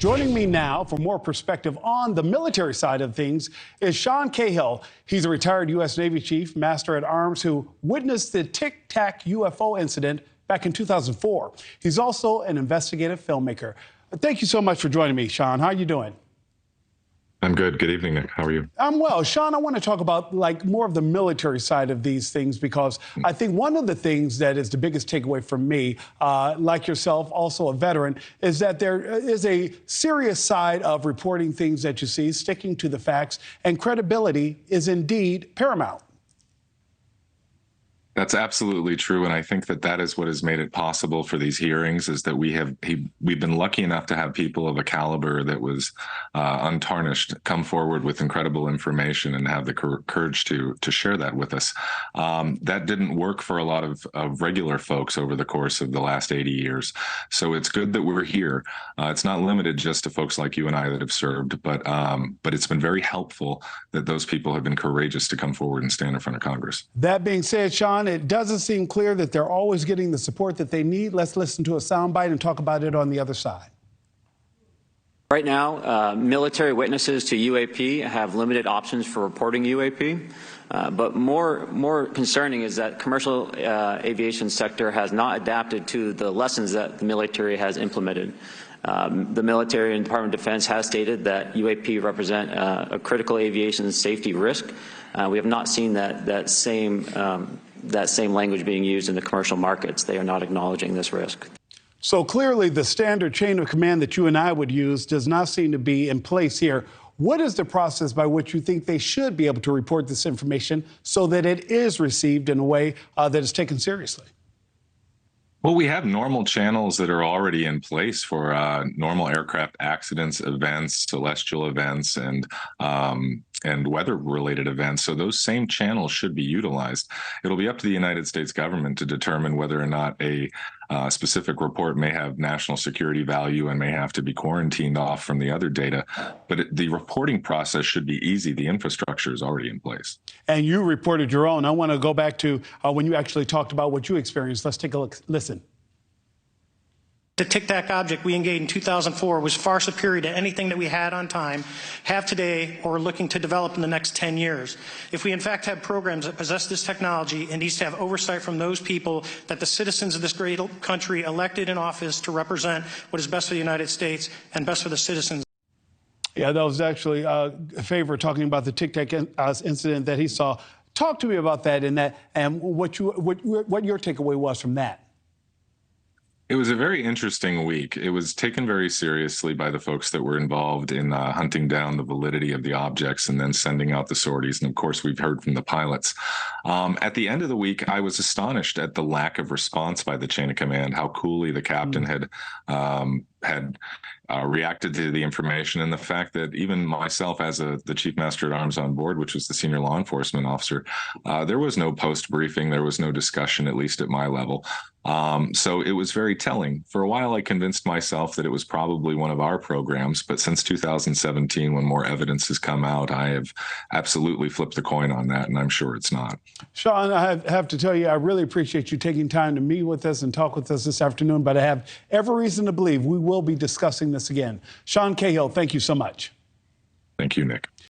Joining me now for more perspective on the military side of things is Sean Cahill. He's a retired U.S. Navy Chief Master-at-Arms who witnessed the Tic Tac UFO incident back in 2004. He's also an investigative filmmaker. Thank you so much for joining me, Sean. How are you doing? I'm good. Good evening, Nick. How are you? I'm well. Sean, I want to talk about more of the military side of these things, because I think one of the things that is the biggest takeaway from me, like yourself, also a veteran, is that there is a serious side of reporting things that you see, sticking to the facts, and credibility is indeed paramount. That's absolutely true, and I think that is what has made it possible for these hearings, is that we've been lucky enough to have people of a caliber that was untarnished come forward with incredible information and have the courage to share that with us. That didn't work for a lot of regular folks over the course of the last 80 years, so it's good that we're here. It's not limited just to folks like you and I that have served, but it's been very helpful that those people have been courageous to come forward and stand in front of Congress. That being said, Sean, it doesn't seem clear that they're always getting the support that they need. Let's listen to a soundbite and talk about it on the other side. Right now, military witnesses to UAP have limited options for reporting UAP. But more concerning is that commercial aviation sector has not adapted to the lessons that the military has implemented. The military and Department of Defense has stated that UAP represent a critical aviation safety risk. We have not seen that same language being used in the commercial markets. They are not acknowledging this risk. So clearly the standard chain of command that you and I would use does not seem to be in place here. What is the process by which you think they should be able to report this information so that it is received in a way that is taken seriously? Well, we have normal channels that are already in place for normal aircraft accidents, events, celestial events, and weather-related events. So those same channels should be utilized. It'll be up to the United States government to determine whether or not a specific report may have national security value and may have to be quarantined off from the other data. But the reporting process should be easy. The infrastructure is already in place. And you reported your own. I want to go back to when you actually talked about what you experienced. Let's take a listen. The Tic Tac object we engaged in 2004 was far superior to anything that we had on time, have today, or are looking to develop in the next 10 years. If we in fact have programs that possess this technology, it needs to have oversight from those people that the citizens of this great country elected in office to represent what is best for the United States and best for the citizens. Yeah, that was actually a favor talking about the Tic Tac incident that he saw. Talk to me about that and what your takeaway was from that. It was a very interesting week. It was taken very seriously by the folks that were involved in hunting down the validity of the objects and then sending out the sorties. And of course, we've heard from the pilots. At the end of the week, I was astonished at the lack of response by the chain of command, how coolly the captain had reacted to the information, and the fact that even myself as the Chief Master-at-Arms on board, which was the senior law enforcement officer, there was no post-briefing, there was no discussion, at least at my level. So it was very telling. For a while, I convinced myself that it was probably one of our programs, but since 2017, when more evidence has come out, I have absolutely flipped the coin on that, and I'm sure it's not. Sean, I have to tell you, I really appreciate you taking time to meet with us and talk with us this afternoon, but I have every reason to believe we will be discussing this again. Sean Cahill, thank you so much. Thank you, Nick.